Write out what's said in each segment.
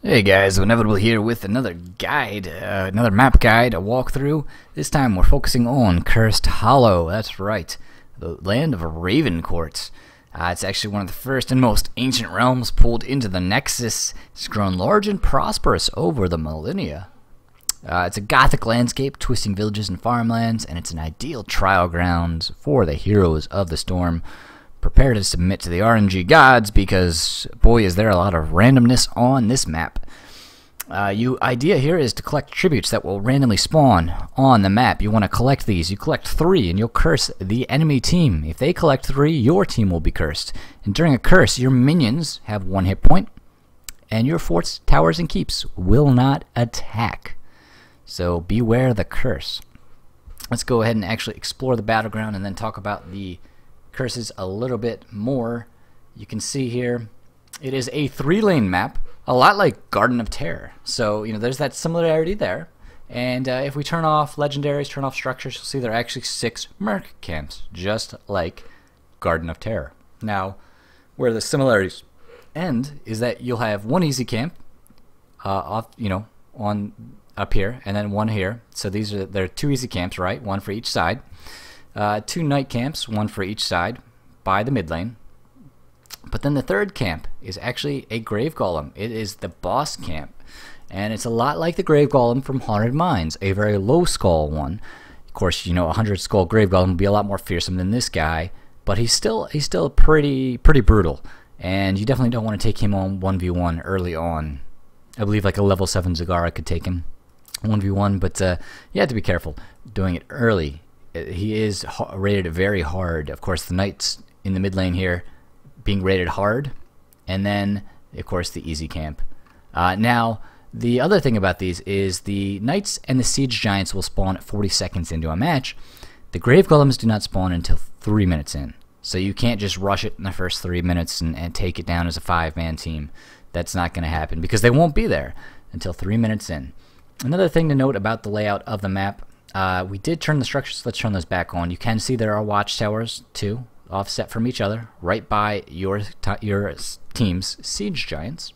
Hey guys, wInevitable here with another guide, another map guide, a walkthrough. This time we're focusing on Cursed Hollow. That's right, the land of Ravencourt. It's actually one of the first and most ancient realms pulled into the Nexus. It's grown large and prosperous over the millennia. It's a gothic landscape, twisting villages and farmlands, and it's an ideal trial ground for the heroes of the storm. Prepare to submit to the RNG gods, because boy is there a lot of randomness on this map. Idea here is to collect tributes that will randomly spawn on the map. You want to collect these. You collect 3 and you'll curse the enemy team. If they collect 3, your team will be cursed. And during a curse, your minions have 1 hit point, and your forts, towers, and keeps will not attack. So beware the curse. Let's go ahead and actually explore the battleground and then talk about the curses a little bit more. You can see here it is a 3-lane map, a lot like Garden of Terror. So there's that similarity there. And if we turn off legendaries, turn off structures, you'll see there are actually 6 merc camps, just like Garden of Terror. Now, where the similarities end is that you'll have 1 easy camp off, on up here, and then 1 here. So there are 2 easy camps, right? 1 for each side. 2 night camps, 1 for each side by the mid lane. But then the 3rd camp is actually a grave golem. It is the boss camp, and it's a lot like the grave golem from Haunted Mines, a very low skull one. Of course, a 100 skull grave golem would be a lot more fearsome than this guy, but he's still pretty brutal, and you definitely don't want to take him on 1v1 early on. I believe like a level 7 Zagara could take him 1v1, but you have to be careful doing it early. He is rated very hard. Of course, the knights in the mid lane here being rated hard, and then of course the easy camp. Now the other thing about these is the knights and the siege giants will spawn 40 seconds into a match. The grave golems do not spawn until 3 minutes in, so you can't just rush it in the first 3 minutes and take it down as a 5-man team. That's not going to happen because they won't be there until 3 minutes in. Another thing to note about the layout of the map, we did turn the structures. Let's turn those back on. You can see there are watchtowers too, offset from each other, right by your team's siege giants.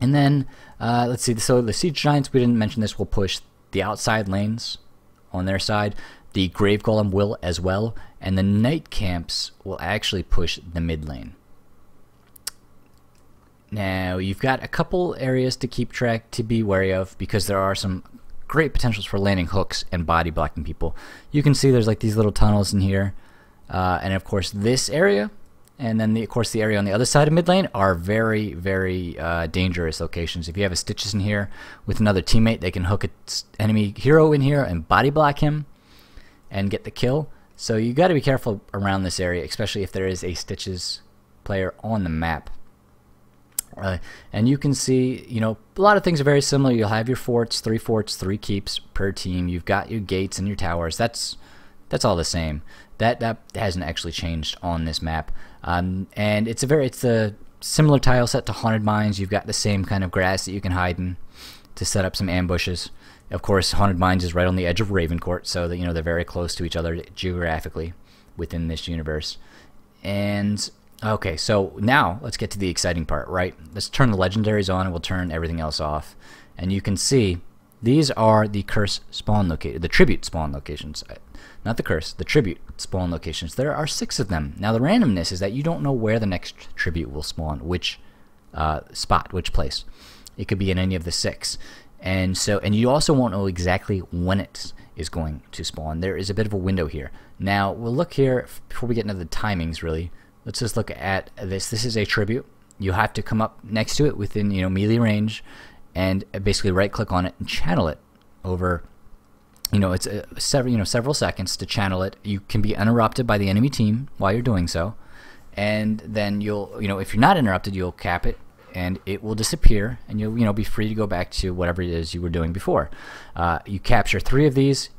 And then let's see. So the siege giants, we didn't mention this, will push the outside lanes on their side. The grave golem will as well, and the night camps will actually push the mid lane. Now you've got a couple areas to keep track, to be wary of, because there are some great potentials for landing hooks and body blocking people. You can see there's like these little tunnels in here, and of course this area, and then of course the area on the other side of mid lane are very dangerous locations. If you have a Stitches in here with another teammate, they can hook an enemy hero in here and body block him and get the kill. So you got to be careful around this area, especially if there is a Stitches player on the map. And you can see, a lot of things are very similar. You'll have your forts, 3 keeps per team. You've got your gates and your towers. That's all the same. That hasn't actually changed on this map. And it's a similar tile set to Haunted Mines. You've got the same kind of grass that you can hide in to set up some ambushes. Of course, Haunted Mines is right on the edge of Ravencourt, so that they're very close to each other geographically within this universe. And okay, so now let's get to the exciting part, right? Let's turn the legendaries on and we'll turn everything else off. And you can see these are the curse spawn locations, the tribute spawn locations. Not the curse, the tribute spawn locations. There are 6 of them. Now the randomness is that you don't know where the next tribute will spawn, which spot, which place. It could be in any of the 6. And you also won't know exactly when it is going to spawn. There is a bit of a window here. Now we'll look here before we get into the timings really. Let's just look at this. This is a tribute. You have to come up next to it within melee range, and basically right-click on it and channel it over. It's several seconds to channel it. You can be interrupted by the enemy team while you're doing so, and then you'll if you're not interrupted, you'll cap it, and it will disappear, and you'll be free to go back to whatever it is you were doing before. You capture 3 of these,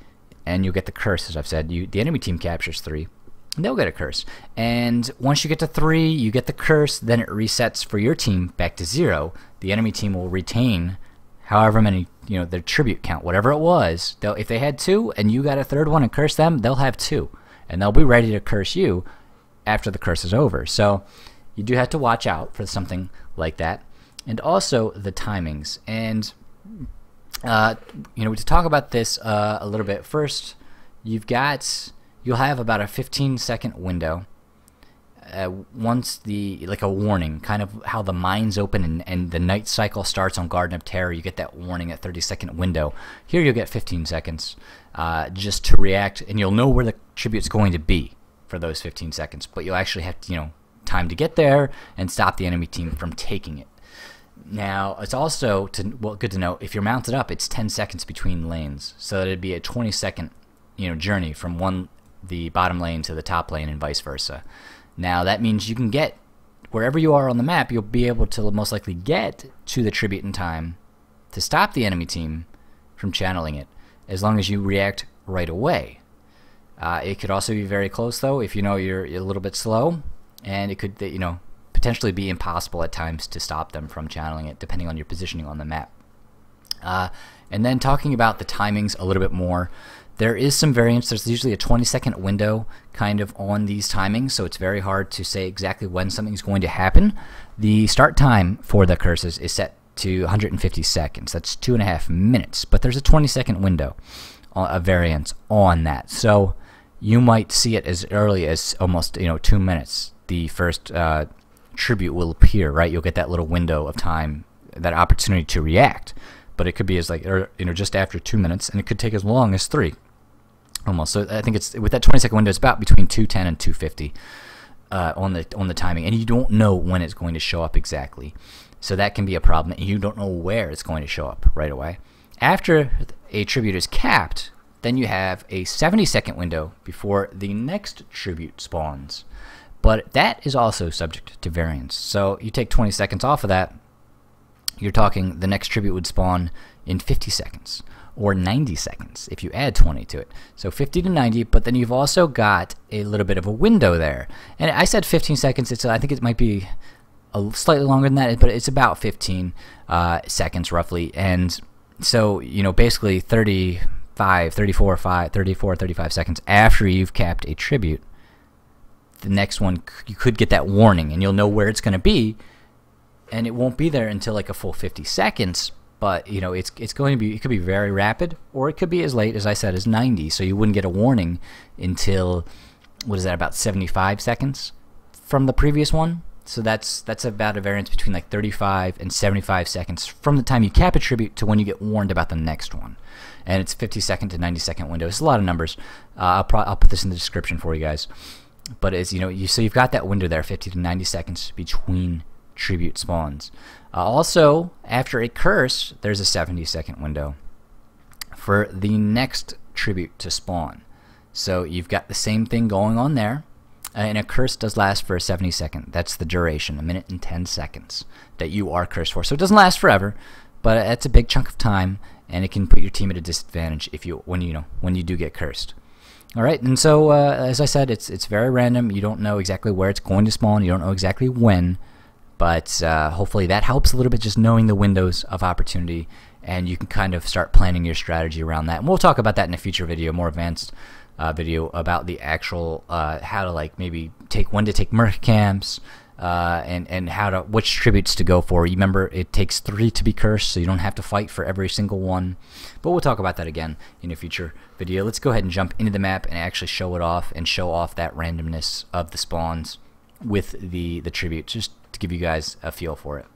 and you'll get the curse. As I've said, the enemy team captures 3. They'll get a curse, and once you get to 3, you get the curse. Then it resets for your team back to 0. The enemy team will retain however many, their tribute count, whatever it was. If they had 2 and you got a 3rd one and curse them, they'll have 2, and they'll be ready to curse you after the curse is over. So you do have to watch out for something like that. and also the timings. And to talk about this a little bit, first you'll have about a 15-second window once like a warning, kind of how the mines open and the night cycle starts on Garden of Terror. You get that warning at 30-second window. Here you'll get 15 seconds just to react, and you'll know where the tribute's going to be for those 15 seconds, but you'll actually have time to get there and stop the enemy team from taking it. Now, it's also good to know, if you're mounted up, it's 10 seconds between lanes, so that it'd be a 20-second journey from the bottom lane to the top lane and vice versa. Now, that means you can get wherever you are on the map, you'll be able to most likely get to the tribute in time to stop the enemy team from channeling it, as long as you react right away. It could also be very close, though, if you're a little bit slow, and it could potentially be impossible at times to stop them from channeling it, depending on your positioning on the map. And then talking about the timings a little bit more, there is some variance. There's usually a 20-second window kind of on these timings, so it's very hard to say exactly when something's going to happen. The start time for the curses is set to 150 seconds. That's 2.5 minutes, but there's a 20-second window of variance on that. So you might see it as early as almost 2 minutes. The first tribute will appear, right? You'll get that little window of time, that opportunity to react. But it could be as just after 2 minutes, and it could take as long as 3, almost. So I think it's with that 20-second window, it's about between 210 and 250 on the timing, and you don't know when it's going to show up exactly. So that can be a problem, and you don't know where it's going to show up right away. After a tribute is capped, then you have a 70-second window before the next tribute spawns. But that is also subject to variance. So you take 20 seconds off of that, you're talking the next tribute would spawn in 50 seconds or 90 seconds if you add 20 to it. So 50 to 90, but then you've also got a little bit of a window there. And I said 15 seconds. I think it might be slightly longer than that, but it's about 15 seconds roughly. And so, basically 35 seconds after you've capped a tribute, the next one, you could get that warning, and you'll know where it's going to be. And it won't be there until like a full 50 seconds, but it's going to be, it could be very rapid, or it could be as late as I said as 90. So you wouldn't get a warning until, what is that, about 75 seconds from the previous one. So that's about a variance between like 35 and 75 seconds from the time you cap a tribute to when you get warned about the next one. And it's 50-second to 90-second window. It's a lot of numbers. I'll put this in the description for you guys. But it's so you've got that window there, 50 to 90 seconds between tribute spawns. Also, after a curse, there's a 70-second window for the next tribute to spawn. So you've got the same thing going on there, and a curse does last for a 70-second. That's the duration, 1 minute and 10 seconds that you are cursed for. So it doesn't last forever, but that's a big chunk of time, and it can put your team at a disadvantage when you do get cursed. All right, and so as I said, it's very random. You don't know exactly where it's going to spawn. You don't know exactly when. But hopefully that helps a little bit, just knowing the windows of opportunity, and you can kind of start planning your strategy around that. And we'll talk about that in a future video, more advanced video about the actual how to maybe when to take merc camps and which tributes to go for. You remember, it takes 3 to be cursed, so you don't have to fight for every single one. But we'll talk about that again in a future video. Let's go ahead and jump into the map and actually show it off, and show off that randomness of the spawns with the tribute, just to give you guys a feel for it.